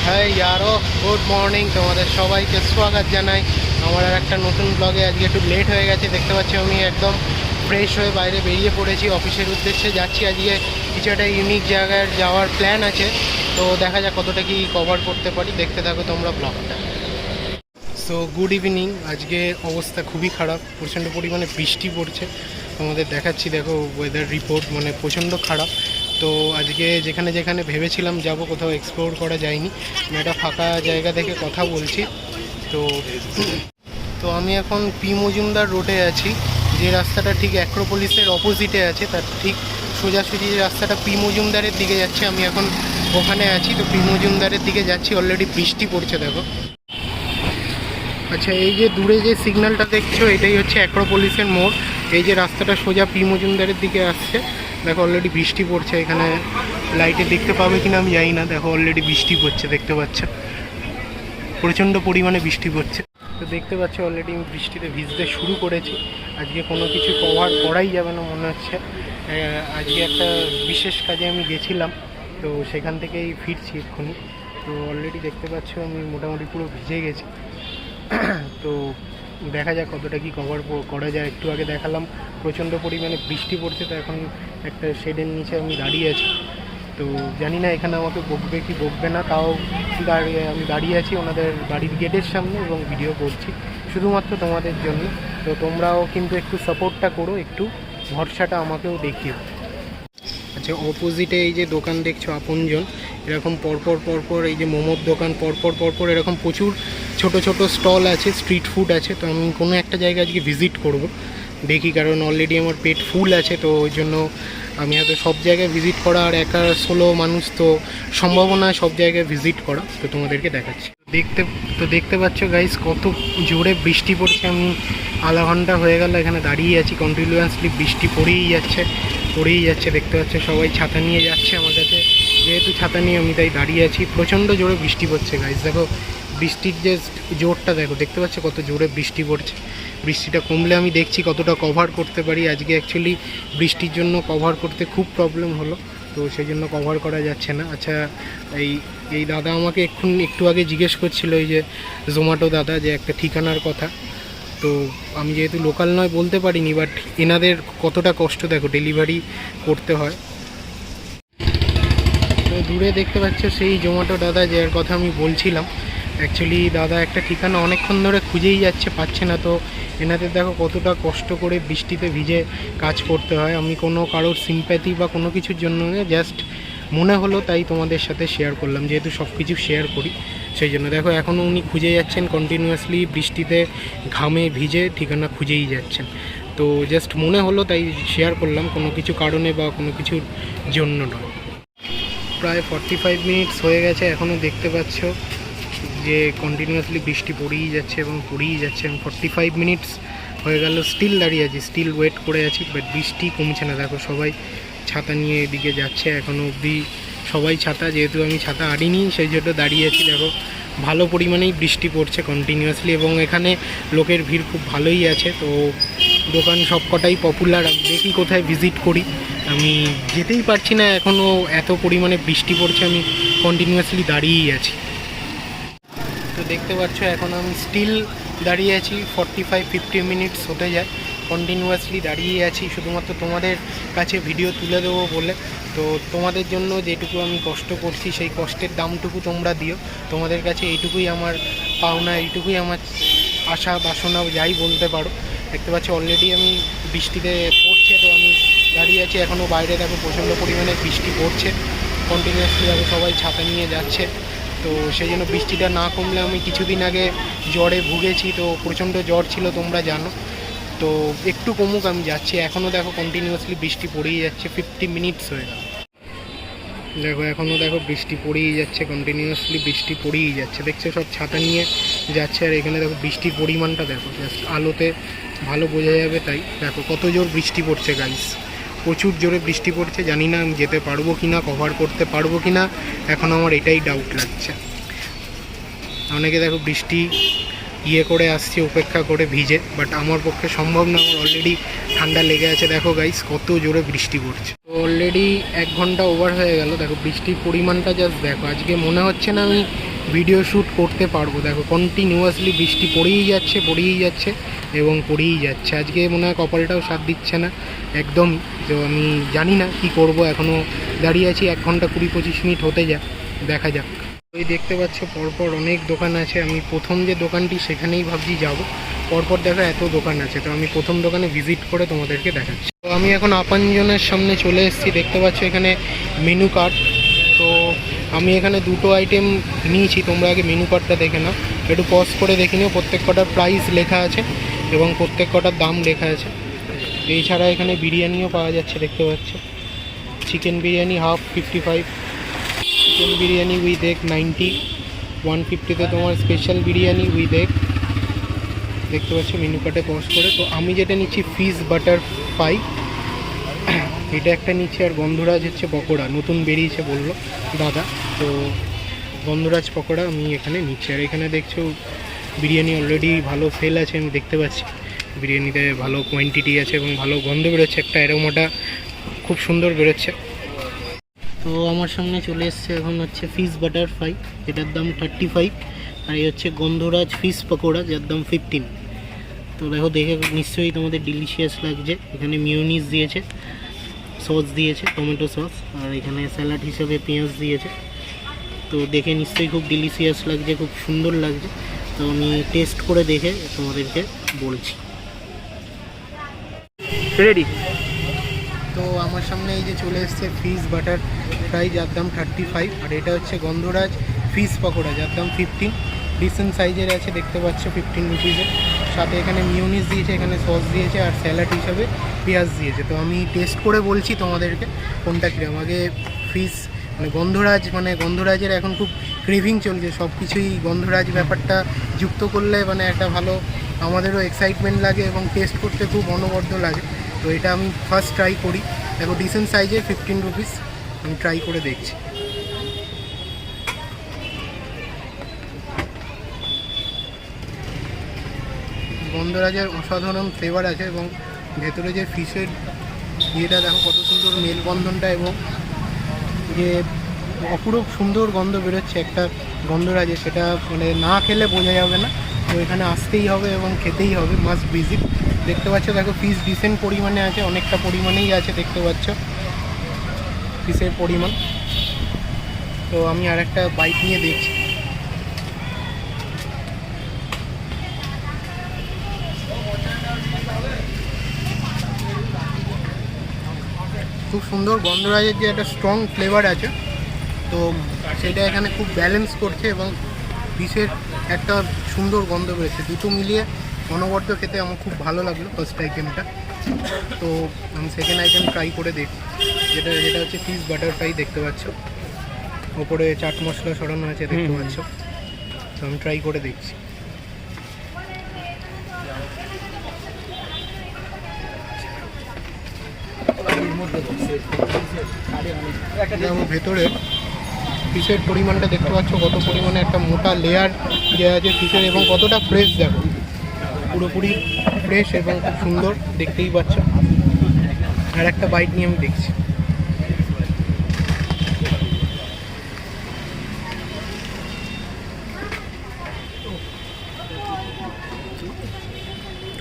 হ্যাঁ ইয়ারো, good morning. তোমাদের সবাইকে স্বাগত জানাই আমার আর একটা নতুন ব্লগে। আজকে একটু লেট হয়ে গেছে, দেখতে পাচ্ছি আমি একদম ফ্রেশ হয়ে বাইরে বেরিয়ে পড়েছি, অফিসের উদ্দেশ্যে যাচ্ছি। আজকে কিছু একটা ইউনিক জায়গায় যাওয়ার প্ল্যান আছে, তো দেখা যাক কতটা কি কভার করতে পারি। দেখতে থাকো তোমরা ব্লগটা। So good evening. আজকে অবস্থা খুবই খারাপ, প্রচণ্ড পরিমাণে বৃষ্টি পড়ছে। তোমাদের দেখাচ্ছি, দেখো ওয়েদার রিপোর্ট, মানে প্রচণ্ড খারাপ। তো আজকে যেখানে যেখানে ভেবেছিলাম যাব, কোথাও এক্সপ্লোর করা যায়নি। আমি একটা ফাঁকা জায়গা থেকে কথা বলছি। তো তো আমি এখন পি মজুমদার রোডে আছি, যে রাস্তাটা ঠিক অ্যাক্রোপলিসের অপোজিটে আছে, তার ঠিক সোজাসুজি যে রাস্তাটা পি মজুমদারের দিকে যাচ্ছে, আমি এখন ওখানে আছি। তো পি মজুমদারের দিকে যাচ্ছি, অলরেডি বৃষ্টি পড়ছে দেখো। আচ্ছা, এই যে দূরে যে সিগন্যালটা দেখছো, এটাই হচ্ছে অ্যাক্রোপলিসের মোড়। এই যে রাস্তাটা সোজা পি মজুমদারের দিকে আসছে, দেখো অলরেডি বৃষ্টি পড়ছে। এখানে লাইটে দেখতে পাবে কিনা আমি জানি না, দেখো অলরেডি বৃষ্টি পড়ছে, দেখতে পাচ্ছ প্রচণ্ড পরিমাণে বৃষ্টি পড়ছে। তো দেখতে পাচ্ছ অলরেডি আমি বৃষ্টিতে ভিজতে শুরু করেছি। আজকে কোনো কিছু কভার করাই যাবে না মনে হচ্ছে। আজকে একটা বিশেষ কাজে আমি গেছিলাম, তো সেখান থেকেই ফিরছি এক্ষুনি। তো অলরেডি দেখতে পাচ্ছ আমি মোটামুটি পুরো ভিজে গেছি। তো দেখা যাক কতটা কি কভার করা যায়। একটু আগে দেখালাম প্রচণ্ড পরিমাণে বৃষ্টি পড়ছে, তো এখন একটা শেডের নিচে আমি দাঁড়িয়ে আছি। তো জানি না এখানে আমাকে বকবে কি বকবে না, তাও আমি দাঁড়িয়ে আছি ওনাদের বাড়ির গেটের সামনে এবং ভিডিও করছি শুধুমাত্র তোমাদের জন্য। তো তোমরাও কিন্তু একটু সাপোর্টটা করো, একটু ভরসাটা আমাকেও দেখিও। আচ্ছা, অপোজিটে এই যে দোকান দেখছো আপনজন, এরকম পরপর পরপর এই যে মোমোর দোকান পরপর পরপর এরকম প্রচুর ছোট ছোট স্টল আছে, স্ট্রিট ফুড আছে। তো আমি কোনো একটা জায়গা আজকে ভিজিট করব, দেখি, কারণ অলরেডি আমার পেট ফুল আছে। তো ওই জন্য আমি হয়তো সব জায়গায় ভিজিট করা, আর একা সোলো মানুষ তো সম্ভাবনা সব জায়গায় ভিজিট করা। তো তোমাদেরকে দেখাচ্ছি। দেখতে পাচ্ছ গাইস কত জোরে বৃষ্টি পড়ছে। আমি আধা ঘন্টা হয়ে গেল এখানে দাঁড়িয়ে আছি, কন্টিনিউয়াসলি বৃষ্টি পড়েই যাচ্ছে। দেখতে পাচ্ছ সবাই ছাতা নিয়ে যাচ্ছে আমার কাছে, যেহেতু ছাতা নিয়ে আমি তাই দাঁড়িয়ে আছি। প্রচণ্ড জোরে বৃষ্টি পড়ছে গাইস, দেখো বৃষ্টির যে জোরটা দেখো, দেখতে পাচ্ছ কত জোরে বৃষ্টি পড়ছে। বৃষ্টিটা কমলে আমি দেখছি কতটা কভার করতে পারি। আজকে অ্যাকচুয়ালি বৃষ্টির জন্য কভার করতে খুব প্রবলেম হলো, তো সেই জন্য কভার করা যাচ্ছে না। আচ্ছা, এই দাদা আমাকে একটু আগে জিজ্ঞেস করছিল, এই যে জোম্যাটো দাদা, যে একটা ঠিকানার কথা। তো আমি যেহেতু লোকাল নয় বলতে পারিনি, বাট এনাদের কতটা কষ্ট দেখো, ডেলিভারি করতে হয়। তো দূরে দেখতে পাচ্ছ সেই জোম্যাটো দাদা, যার কথা আমি বলছিলাম। অ্যাকচুয়ালি দাদা একটা ঠিকানা অনেকক্ষণ ধরে খুঁজেই যাচ্ছে, পাচ্ছে না। তো এনাদের দেখো কতটা কষ্ট করে বৃষ্টিতে ভিজে কাজ করতে হয়। আমি কোনো কারোর সিম্প্যাথি বা কোনো কিছুর জন্য জাস্ট মনে হলো তাই তোমাদের সাথে শেয়ার করলাম, যেহেতু সব কিছু শেয়ার করি সেই জন্য। দেখো এখনও উনি খুঁজে যাচ্ছেন কন্টিনিউয়াসলি, বৃষ্টিতে ঘামে ভিজে ঠিকানা খুঁজেই যাচ্ছেন। তো জাস্ট মনে হলো তাই শেয়ার করলাম, কোনো কিছু কারণে বা কোনো কিছুর জন্য নয়। প্রায় 45 মিনিটস হয়ে গেছে, এখনও দেখতে পাচ্ছ যে কন্টিনিউয়াসলি বৃষ্টি পড়েই যাচ্ছে এবং পড়েই যাচ্ছে। এবং 45 মিনিটস হয়ে গেল, স্টিল দাঁড়িয়ে আছি, স্টিল ওয়েট করে আছি, বাট বৃষ্টি কমছে না। দেখো সবাই ছাতা নিয়ে এদিকে যাচ্ছে, এখনও অবধি সবাই ছাতা, যেহেতু আমি ছাতা আনিনি সেই জন্য দাঁড়িয়ে আছি। দেখো ভালো পরিমাণেই বৃষ্টি পড়ছে কন্টিনিউয়াসলি, এবং এখানে লোকের ভিড় খুব ভালোই আছে। তো দোকান সবকটাই পপুলার। আমি দেখি কোথায় ভিজিট করি, আমি যেতেই পারছি না, এখনও এত পরিমাণে বৃষ্টি পড়ছে, আমি কন্টিনিউয়াসলি দাঁড়িয়েই আছি। তো দেখতে পাচ্ছ এখন আমি স্টিল দাঁড়িয়ে আছি, 45-50 মিনিটস হতে যায় কন্টিনিউয়াসলি দাঁড়িয়ে আছি, শুধুমাত্র তোমাদের কাছে ভিডিও তুলে দেবো বলে। তো তোমাদের জন্য যেটুকু আমি কষ্ট করছি সেই কষ্টের দামটুকু তোমরা দিও। তোমাদের কাছে এইটুকুই আমার পাওনা, এইটুকুই আমার আশা বাসনা, যাই বলতে পারো। দেখতে পাচ্ছি অলরেডি আমি বৃষ্টিতে পড়ছে, তো আমি দাঁড়িয়ে আছি এখনও। বাইরে দেখো প্রচণ্ড পরিমাণে বৃষ্টি পড়ছে কন্টিনিউয়াসলি, দেখো সবাই ছাতা নিয়ে যাচ্ছে। তো সেই জন্য বৃষ্টিটা না কমলে, আমি কিছুদিন আগে জ্বরে ভুগেছি, তো প্রচণ্ড জ্বর ছিল তোমরা জানো। তো একটু কমুক, আমি যাচ্ছি। এখনও দেখো কন্টিনিউয়াসলি বৃষ্টি পড়েই যাচ্ছে, 50 মিনিটস হয়ে গেল। দেখো এখনও দেখো বৃষ্টি পড়েই যাচ্ছে, কন্টিনিউয়াসলি বৃষ্টি পড়েই যাচ্ছে। দেখছো সব ছাতা নিয়ে যাচ্ছে, আর এখানে দেখো বৃষ্টির পরিমাণটা দেখো, জাস্ট আলোতে ভালো বোঝা যাবে। তাই দেখো কত জোর বৃষ্টি পড়ছে গাইস, প্রচুর জোরে বৃষ্টি পড়ছে। জানি না আমি যেতে পারবো কি না, কভার করতে পারবো কি না, এখন আমার এটাই ডাউট লাগছে। অনেকে দেখো বৃষ্টি করে আসছে অপেক্ষা করে ভিজে, বাট আমার পক্ষে সম্ভব না, আমার অলরেডি ঠান্ডা লেগে আছে। দেখো গাইস কত জোরে বৃষ্টি পড়ছে। তো অলরেডি 1 ঘন্টা ওভার হয়ে গেল, দেখো বৃষ্টির পরিমাণটা জাস্ট দেখো। আজকে মনে হচ্ছে না আমি ভিডিও শ্যুট করতে পারবো। দেখো কন্টিনিউয়াসলি বৃষ্টি পড়েই যাচ্ছে এবং পড়েই যাচ্ছে। আজকে মনে হয় কপালটাও সাথ দিচ্ছে না একদম। তো আমি জানি না কি করব, এখনও দাঁড়িয়ে আছি। 1 ঘন্টা 20-25 মিনিট হতে যাক, দেখা যাক। ওই দেখতে পাচ্ছ পরপর অনেক দোকান আছে। আমি প্রথম যে দোকানটি সেখানেই ভাবছি যাব, পরপর দেখো এত দোকান আছে। তো আমি প্রথম দোকানে ভিজিট করে তোমাদেরকে দেখাচ্ছি। তো আমি এখন আপনজনের সামনে চলে এসেছি। দেখতে পাচ্ছ এখানে মেনু কার্ড। তো আমি এখানে 2টো আইটেম নিয়েছি, তোমরা আগে মেনু কার্ডটা দেখে নাও, একটু পজ করে দেখে নিও। প্রত্যেক কটার প্রাইস লেখা আছে এবং প্রত্যেক কটার দাম লেখা আছে। এছাড়া এখানে বিরিয়ানিও পাওয়া যাচ্ছে, দেখতে পাচ্ছ। Chicken biryani half 55, chicken biryani with egg 90, 150তে তোমার স্পেশাল বিরিয়ানি উইথ এগ। দেখতে পাচ্ছ মেনু কার্ডে পজ করে। তো আমি যেটা নিচ্ছি ফিশ বাটার ফ্রাই, এটা একটা নিচ্ছি। আর গন্ধরাজ হচ্ছে পকোড়া, নতুন বেরিয়েছে বললো দাদা। তো গন্ধরাজ পকোড়া আমি এখানে নিচ্ছি। আর এখানে দেখছো বিরিয়ানি অলরেডি ভালো সেল আছে, আমি দেখতে পাচ্ছি। বিরিয়ানিতে ভালো কোয়ান্টিটি আছে এবং ভালো গন্ধ বেরোচ্ছে, একটা অ্যারোমাটা খুব সুন্দর বেরোচ্ছে। তো আমার সামনে চলে এসছে এখন হচ্ছে ফিশ বাটার ফ্রাই, এটার দাম 35। আর এই হচ্ছে গন্ধরাজ ফিশ পকোড়া, যার দাম 15। তো দেখো, দেখে নিশ্চয়ই তোমাদের ডিলিশিয়াস লাগছে। এখানে মিউনিস দিয়েছে, সস দিয়েছে, টমেটো সস, আর এখানে স্যালাড হিসেবে পেঁয়াজ দিয়েছে। তো দেখে নিশ্চয়ই খুব ডিলিশিয়াস লাগছে, খুব সুন্দর লাগছে। তো আমি টেস্ট করে দেখে তোমাদেরকে বলছি। রেডি। তো আমার সামনে এই যে চলে এসছে ফিশ বাটার ফ্রাই, যার দাম 35। আর এটা হচ্ছে গন্ধরাজ ফিশ পকোড়া, যার দাম 15। ডিসেন্ট সাইজের আছে, দেখতে পাচ্ছ, 15 রুপিসের। সাথে এখানে মিউনিস দিয়েছে, এখানে সস দিয়েছে, আর স্যালাড হিসাবে পেঁয়াজ দিয়েছে। তো আমি টেস্ট করে বলছি তোমাদেরকে কোনটা কীরকম। আগে ফিশ গন্ধরাজের এখন খুব ক্রেভিং চলছে, সব কিছুই গন্ধরাজ ব্যাপারটা যুক্ত করলে একটা ভালো আমাদেরও এক্সাইটমেন্ট লাগে এবং টেস্ট করতে খুব অনবদ্য লাগে। তো এটা আমি ফার্স্ট ট্রাই করি। দেখো ডিসেন্ট সাইজে 15 রুপিস, আমি ট্রাই করে দেখছি। গন্ধরাজের অসাধারণ ফ্লেভার আছে এবং ভেতরে যে ফিশের ইয়েটা দেখো কত সুন্দর মেলবন্ধনটা, এবং যে অপূরূপ সুন্দর গন্ধ বেরোচ্ছে একটা গন্ধরাজে, সেটা না খেলে বোঝা যাবে না। তো এখানে আসতেই হবে এবং খেতেই হবে, মাস্ট ভিজিট। দেখতে পাচ্ছ, দেখো ফিশ ডিসেন্ট পরিমাণে আছে, অনেকটা পরিমাণেই আছে, দেখতে পাচ্ছ ফিশের পরিমাণ। তো আমি আর একটা বাইট নিয়ে দেখছি। খুব সুন্দর গন্ধরাজের যে একটা স্ট্রং ফ্লেভার আছে, তো সেটা এখানে খুব ব্যালেন্স করছে এবং ফিশের একটা সুন্দর গন্ধ রয়েছে। দুটো মিলিয়ে অনবদ্য খেতে আমার খুব ভালো লাগলো ফার্স্ট আইটেমটা। তো আমি সেকেন্ড আইটেম ট্রাই করে দেখি, যেটা হচ্ছে ফিশ বাটার ফ্রাই। দেখতে পাচ্ছ ওপরে চাট মশলা সরানো আছে, দেখতে পাচ্ছ। তো আমি ট্রাই করে দেখছি। ভেতরে ফিশের পরিমাণটা দেখতে পাচ্ছ, কত পরিমাণে একটা মোটা লেয়ার দেওয়া আছে ফিশের, এবং কতটা ফ্রেশ দেখো, পুরোপুরি ফ্রেশ এবং খুব সুন্দর, দেখতেই পাচ্ছ। আর একটা বাইট নিয়ে আমি দেখছি।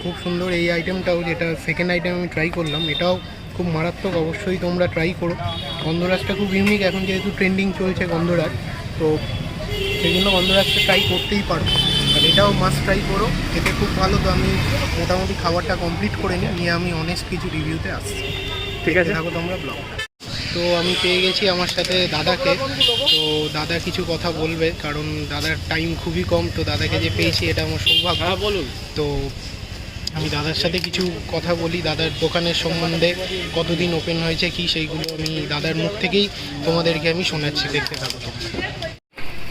খুব সুন্দর এই আইটেমটাও, যেটা সেকেন্ড আইটেম আমি ট্রাই করলাম, এটাও খুব মারাত্মক। অবশ্যই তোমরা ট্রাই করো। গন্ধরাজটা খুব ইউনিক, এখন যেহেতু ট্রেন্ডিং চলছে গন্ধরাজ, তো সেই জন্য গন্ধরাজটা ট্রাই করতেই পারো। আর এটাও মাস্ট ট্রাই করো, খেতে খুব ভালো। তো আমি মোটামুটি খাবারটা কমপ্লিট করে নিয়ে আমি অনেস্ট কিছু রিভিউতে আসছি। ঠিক আছে, থাকো তোমরা ব্লগ। তো আমি পেয়ে গেছি আমার সাথে দাদাকে। তো দাদা কিছু কথা বলবে, কারণ দাদার টাইম খুবই কম। তো দাদাকে যে পেয়েছি এটা আমার সৌভাগ্য। বলুন। তো আমি দাদার সাথে কিছু কথা বলি, দাদার দোকানের সম্বন্ধে, কতদিন ওপেন হয়েছে কি, সেইগুলো আমি দাদার মুখ থেকেই তোমাদেরকে আমি শোনাচ্ছি, দেখতে থাকো।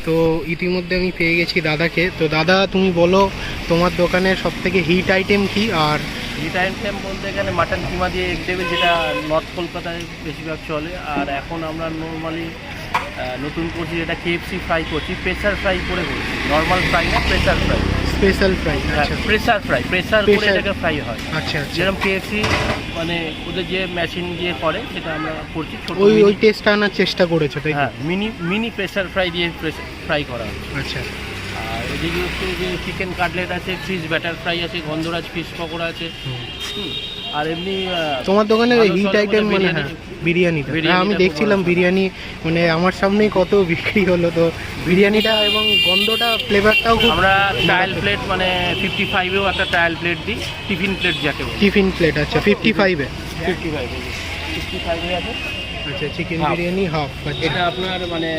তো ইতিমধ্যে আমি পেয়ে গেছি দাদাকে। তো দাদা, তুমি বলো তোমার দোকানের সবথেকে হিট আইটেম কি? আর হিট আইটেম বলতে গেলে মাটন কিমা দিয়ে এগ টেবিল, যেটা নর্থ কলকাতায় বেশিরভাগ চলে। আর এখন আমরা নর্মালি নতুন করছি, যেটা KFC ফ্রাই করছি, প্রেসার ফ্রাই করে করছি। নর্মাল ফ্রাই না, প্রেসার ফ্রাই। স্পেশাল ফ্রাই, আচ্ছা প্রেসার ফ্রাই, প্রেসার করে Pressure- এটাকে ফ্রাই হয়। আচ্ছা আচ্ছা। যেরকম KFC মানে ওদের যে মেশিন দিয়ে করে সেটা আমরা করছি ছোট ওই টেস্টটা আনার চেষ্টা করেছো তাই তো? হ্যাঁ, মিনি প্রেসার ফ্রাই দিয়ে ফ্রাই করা হয়। আচ্ছা আর এদিকে হচ্ছে যে চিকেন কাটলেট আছে, ফিশ ব্যাটার ফ্রাই আছে, গন্ধরাজ ফিশ পকোড়া আছে। হুম। আর এমনি তোমার দোকানে ভালো হিট চলে আইটেম বলে মানে বিরিয়ানি। হ্যাঁ বিরিয়ানিটা, বিরিয়ানিটা হ্যাঁ আমি খুব দেখছিলাম ভালো। বিরিয়ানি মানে আমার সামনেই কত বিক্রি হলো, তো বিরিয়ানিটা এবং গন্ধটা ফ্লেভারটাও খুব। আমরা ট্রায়াল প্লেট মানে 55-এও একটা ট্রায়াল প্লেট দিই, টিফিন প্লেট যাকে বলি। টিফিন প্লেট, আচ্ছা 55-এ 55 আছে। আচ্ছা চিকেন Half। বিরিয়ানি হাফ, আচ্ছা এটা আপনার মানে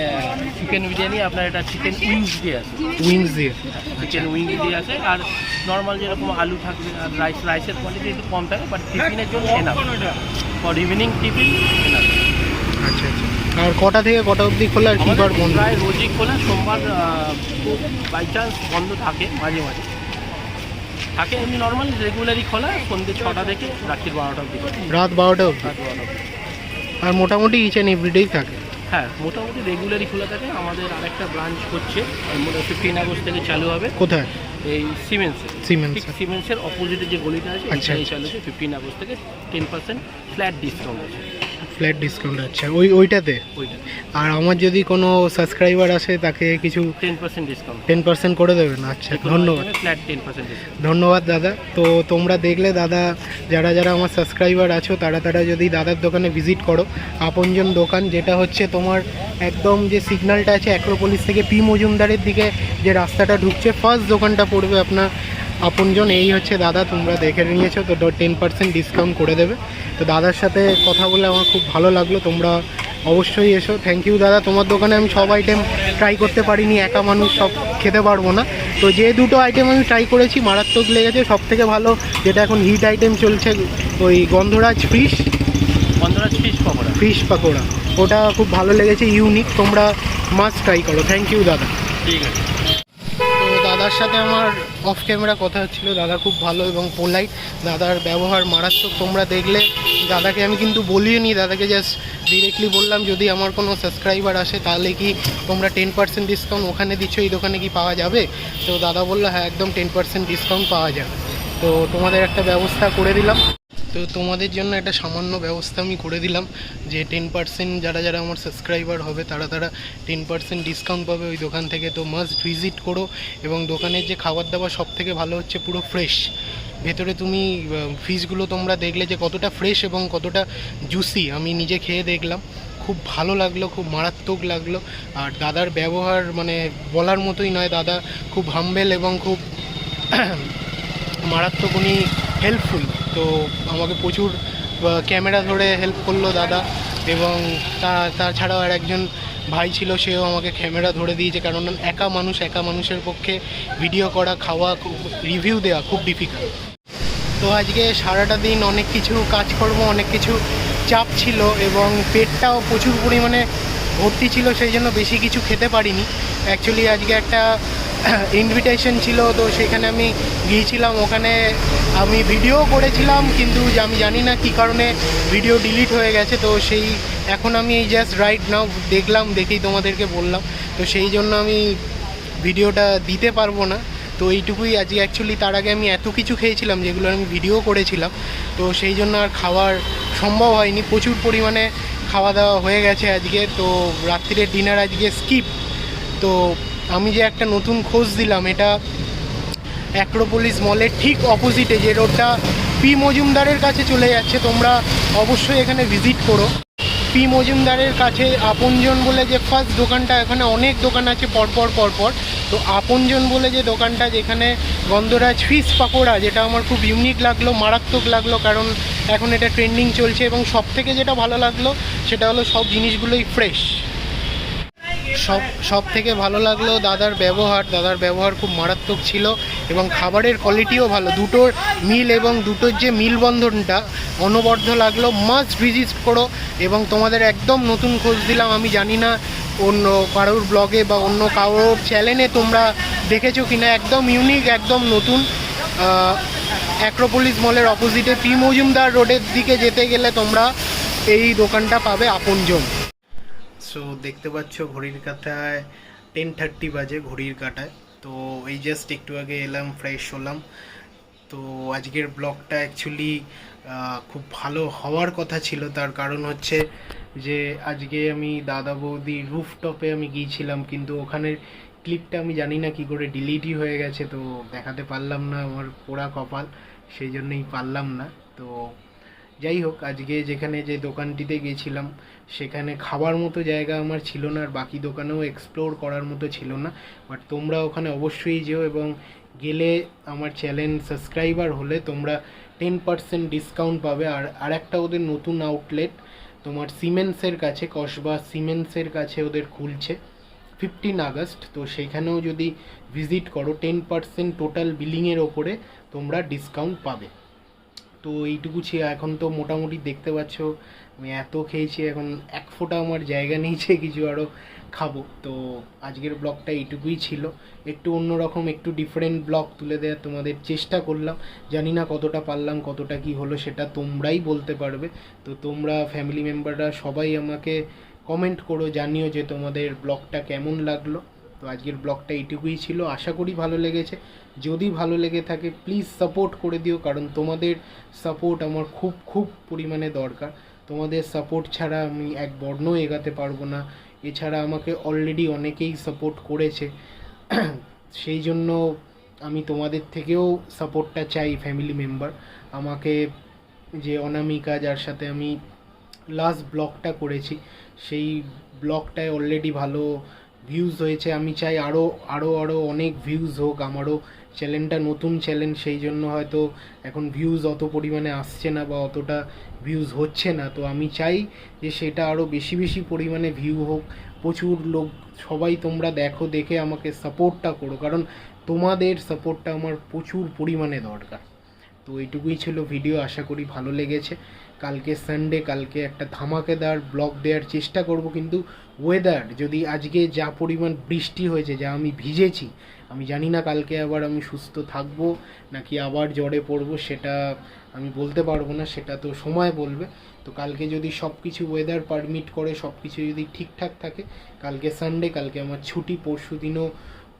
চিকেন বিরিয়ানি, আপনার এটা চিকেন উইংস দিয়ে আছে, উইংস দিয়ে, চিকেন উইংস দিয়ে আছে। আর নর্মাল যেরকম আলু থাকবে আর রাইসের কোয়ালিটি একটু কম থাকে, বাট টিফিনের জন্য enough, for evening tiffin enough. আচ্ছা আচ্ছা। আর কটা থেকে কটা অবধি খোলা আর কি বার আমাদের বন্ধ? প্রায় রোজই খোলা, সোমবার বাই চান্স বন্ধ থাকে মাঝে মাঝে, থাকে এমনি নর্মাল রেগুলারই খোলা সন্ধ্যে 6টা থেকে রাত্রি 12টা অবধি। রাত 12টা অবধি, রাত 12টা অবধি। আর মোটামুটি ইচ অ্যান্ড এভরিডেই থাকে। হ্যাঁ, মোটামুটি রেগুলারই খোলা থাকে। আমাদের আরেকটা ব্রাঞ্চ হচ্ছে 15 আগস্ট থেকে চালু হবে কোথায়? এই সিমেন্সে। সিমেন্স, ঠিক সিমেন্সের অপোজিটে যে গলিটা আছে আচ্ছা, এখানেই আচ্ছা। চালু হচ্ছে। 15 আগস্ট থেকে 10% ফ্ল্যাট ডিসকাউন্ট আছে ফ্ল্যাট ডিসকাউন্ট, আচ্ছা ওইটাতে। ওইটা, আর আমার যদি কোনো সাবস্ক্রাইবার আসে তাকে কিছু 10% ডিসকাউন্ট। 10% করে দেবেন, আচ্ছা ধন্যবাদ। Flat 10% discount. ধন্যবাদ দাদা। তো তোমরা দেখলে দাদা, যারা যারা আমার সাবস্ক্রাইবার আছো তারা যদি দাদার দোকানে ভিজিট করো, আপনজন দোকান, যেটা হচ্ছে তোমার একদম যে সিগন্যালটা আছে অ্যাক্রোপলিস থেকে পি মজুমদারের দিকে যে রাস্তাটা ঢুকছে, ফার্স্ট দোকানটা পড়বে আপনার আপনজন, এই হচ্ছে দাদা, তোমরা দেখে নিয়েছো তো 10% ডিসকাউন্ট করে দেবে। তো দাদার সাথে কথা বলে আমার খুব ভালো লাগলো, তোমরা অবশ্যই এসো। থ্যাংক ইউ দাদা। তোমার দোকানে আমি সব আইটেম ট্রাই করতে পারিনি, একা মানুষ সব খেতে পারবো না, তো যে দুটো আইটেম আমি ট্রাই করেছি মারাত্মক লেগেছে। সব থেকে ভালো যেটা এখন হিট আইটেম চলছে ওই গন্ধরাজ ফিশ পকোড়া, ওটা খুব ভালো লেগেছে, ইউনিক, তোমরা মাস্ট ট্রাই করো। থ্যাংক ইউ দাদা। ঠিক আছে। তো দাদার সাথে আমার অফ ক্যামেরা কথা হচ্ছিল, দাদা খুব ভালো এবং পোলাইট, দাদার ব্যবহার মারাত্মক। তোমরা দেখলে দাদাকে আমি কিন্তু বলিও নি, দাদাকে জাস্ট ডিরেক্টলি বললাম যদি আমার কোনো সাবস্ক্রাইবার আসে তাহলে কি তোমরা 10% ডিসকাউন্ট ওখানে দিচ্ছ, এই দোকানে কি পাওয়া যাবে? তো দাদা বললো হ্যাঁ একদম 10% ডিসকাউন্ট পাওয়া যাবে। তো তোমাদের একটা ব্যবস্থা করে দিলাম, তো তোমাদের জন্য একটা সামান্য ব্যবস্থা আমি করে দিলাম যে 10% যারা যারা আমার সাবস্ক্রাইবার হবে তারা 10% ডিসকাউন্ট পাবে ওই দোকান থেকে। তো মাস্ট ভিজিট করো, এবং দোকানের যে খাবার দাবার সব থেকে ভালো হচ্ছে পুরো ফ্রেশ। ভেতরে তুমি ফিশগুলো তোমরা দেখলে যে কতটা ফ্রেশ এবং কতটা জুসি, আমি নিজে খেয়ে দেখলাম, খুব ভালো লাগলো, খুব মারাত্মক লাগলো। আর দাদার ব্যবহার মানে বলার মতোই নয়, দাদা খুব হাম্বেল এবং খুব মারাত্মক, উনি হেল্পফুল। তো আমাকে প্রচুর ক্যামেরা ধরে হেল্প করলো দাদা, এবং তাছাড়াও আর একজন ভাই ছিল, সেও আমাকে ক্যামেরা ধরে দিয়েছে, কারণ একা মানুষের পক্ষে ভিডিও করা, খাওয়া, রিভিউ দেওয়া খুব ডিফিকাল্ট। তো আজকে সারাটা দিন অনেক কিছু কাজকর্ম, অনেক কিছু চাপ ছিল, এবং পেটটাও প্রচুর পরিমাণে ভর্তি ছিল, সেই জন্য বেশি কিছু খেতে পারিনি। অ্যাকচুয়ালি আজকে একটা ইনভিটেশন ছিল, তো সেখানে আমি গিয়েছিলাম, ওখানে আমি ভিডিও করেছিলাম, কিন্তু আমি জানি না কী কারণে ভিডিও ডিলিট হয়ে গেছে। তো সেই এখন আমি এই জাস্ট রাইট নাও দেখলাম, দেখেই তোমাদেরকে বললাম, তো সেই জন্য আমি ভিডিওটা দিতে পারবো না। তো এইটুকুই আজকে। অ্যাকচুয়ালি তার আগে আমি এত কিছু খেয়েছিলাম যেগুলো আমি ভিডিও করেছিলাম, তো সেই জন্য আর খাওয়ার সম্ভব হয়নি। প্রচুর পরিমাণে খাওয়া দাওয়া হয়ে গেছে আজকে, তো রাত্রিরের ডিনার আজকে স্কিপ। তো আমি যে একটা নতুন খোঁজ দিলাম, এটা অ্যাক্রোপলিস মলের ঠিক অপোজিটে, যে রোডটা পি মজুমদারের কাছে চলে যাচ্ছে, তোমরা অবশ্যই এখানে ভিজিট করো। পি মজুমদারের কাছে আপনজন বলে যে ফার্স্ট দোকানটা, এখানে অনেক দোকান আছে পরপর, তো আপনজন বলে যে দোকানটা, যেখানে গন্ধরাজ ফিশ পকোড়া, যেটা আমার খুব ইউনিক লাগলো, মারাত্মক লাগলো, কারণ এখন এটা ট্রেন্ডিং চলছে, এবং সব থেকে যেটা ভালো লাগলো সেটা হলো সব জিনিসগুলোই ফ্রেশ। সব থেকে ভালো লাগলো দাদার ব্যবহার খুব মারাত্মক ছিল, এবং খাবারের কোয়ালিটিও ভালো। দুটোর মিল এবং দুটোর যে মিলবন্ধনটা অনবদ্য লাগলো। মাস্ট ভিজিট করো, এবং তোমাদের একদম নতুন খোঁজ দিলাম, আমি জানি না অন্য কারোর ব্লগে বা অন্য কারোর চ্যানেলে তোমরা দেখেছো কিনা, একদম ইউনিক, একদম নতুন। অ্যাক্রোপলিস মলের অপোজিটে পি মজুমদার রোডের দিকে যেতে গেলে তোমরা এই দোকানটা পাবে, আপনজন। সো দেখতে পাচ্ছ ঘড়ির কাঁটায় 10:30 বাজে ঘড়ির কাঁটায়। তো এই জাস্ট একটু আগে এলাম, ফ্রেশ হলাম। তো আজকের ব্লগটা অ্যাকচুয়ালি খুব ভালো হওয়ার কথা ছিল, তার কারণ হচ্ছে যে আজকে আমি দাদা বৌদি রুফটপে আমি গিয়েছিলাম, কিন্তু ওখানের ক্লিপটা আমি জানি না কি করে ডিলিটই হয়ে গেছে, তো দেখাতে পারলাম না, আমার পোড়া কপাল, সেই জন্যই পারলাম না। তো যাই হোক, আজকে যেখানে যে দোকানটিতে গিয়েছিলাম সেখানে খাবার মতো জায়গা আমার ছিল না, আর বাকি দোকানেও এক্সপ্লোর করার মতো ছিল না। বাট তোমরা ওখানে অবশ্যই যেও, এবং গেলে আমার চ্যানেল সাবস্ক্রাইবার হলে তোমরা 10% ডিসকাউন্ট পাবে। আর আরেকটা ওদের নতুন আউটলেট তোমার সিমেন্সের কাছে, কসবা সিমেন্সের কাছে ওদের খুলছে 15 আগস্ট। তো সেখানেও যদি ভিজিট করো 10% টোটাল বিলিংয়ের ওপরে তোমরা ডিসকাউন্ট পাবে। তো এইটুকু ছিল। এখন তো মোটামুটি দেখতে পাচ্ছ আমি এত খেয়েছি, এখন এক ফোঁটা আমার জায়গা নিয়েছে কিছু আরও খাবো। তো আজকের ব্লগটা এইটুকুই ছিল, একটু অন্যরকম, একটু ডিফারেন্ট ব্লগ তুলে দেওয়ার তোমাদের চেষ্টা করলাম। জানি না কতটা পারলাম, কতটা কি হলো সেটা তোমরাই বলতে পারবে। তো তোমরা ফ্যামিলি মেম্বাররা সবাই আমাকে কমেন্ট করো, জানিও যে তোমাদের ব্লগটা কেমন লাগলো। তো আজকের ব্লগটা এইটুকুই ছিল, আশা করি ভালো লেগেছে। যদি ভালো লেগে থাকে প্লিজ সাপোর্ট করে দিও, কারণ তোমাদের সাপোর্ট আমার খুব খুব পরিমাণে দরকার। তোমাদের সাপোর্ট ছাড়া আমি এক বর্ণও এগাতে পারবো না। এছাড়া আমাকে অলরেডি অনেকেই সাপোর্ট করেছে, সেই জন্য আমি তোমাদের থেকেও সাপোর্টটা চাই ফ্যামিলি মেম্বার। আমাকে যে অনামিকা, যার সাথে আমি লাস্ট ব্লগটা করেছি, সেই ব্লগটায় অলরেডি ভালো ভিউজ হয়েছে। আমি চাই আরও আরও আরও অনেক ভিউজ হোক। আমারও চ্যানেলটা নতুন চ্যানেল, সেই জন্য হয়তো এখন ভিউজ অত পরিমাণে আসছে না বা অতটা ভিউজ হচ্ছে না। তো আমি চাই যে সেটা আরও বেশি বেশি পরিমাণে ভিউ হোক, প্রচুর লোক সবাই তোমরা দেখো, দেখে আমাকে সাপোর্টটা করো, কারণ তোমাদের সাপোর্টটা আমার প্রচুর পরিমাণে দরকার। তো এইটুকুই ছিল ভিডিও, আশা করি ভালো লেগেছে। কালকে সানডে, কালকে একটা ধামাকেদার ব্লগ দেওয়ার চেষ্টা করব, কিন্তু ওয়েদার যদি আজকে যা পরিমাণ বৃষ্টি হয়েছে, যা আমি ভিজেছি, আমি জানি না কালকে আবার আমি সুস্থ থাকবো নাকি আবার জ্বরে পড়বো, সেটা আমি বলতে পারবো না, সেটা তো সময় বলবে। তো কালকে যদি সব কিছু ওয়েদার পারমিট করে, সব কিছু যদি ঠিকঠাক থাকে, কালকে সানডে, কালকে আমার ছুটি, পরশু দিনও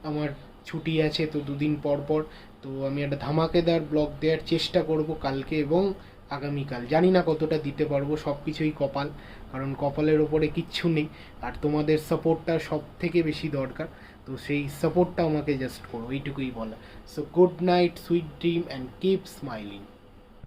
আমার ছুটি আছে, তো দুদিন পর পর। তো আমি একটা ধামাকেদার ব্লগ দেওয়ার চেষ্টা করব কালকে এবং আগামীকাল। জানি না কতটা দিতে পারবো, সব কিছুই কপাল, কারণ কপালের ওপরে কিচ্ছু নেই। আর তোমাদের সাপোর্টটা সব থেকে বেশি দরকার, তো সেই সাপোর্টটা আমাকে জাস্ট করো, এইটুকুই বলা। So good night, sweet dream and keep smiling.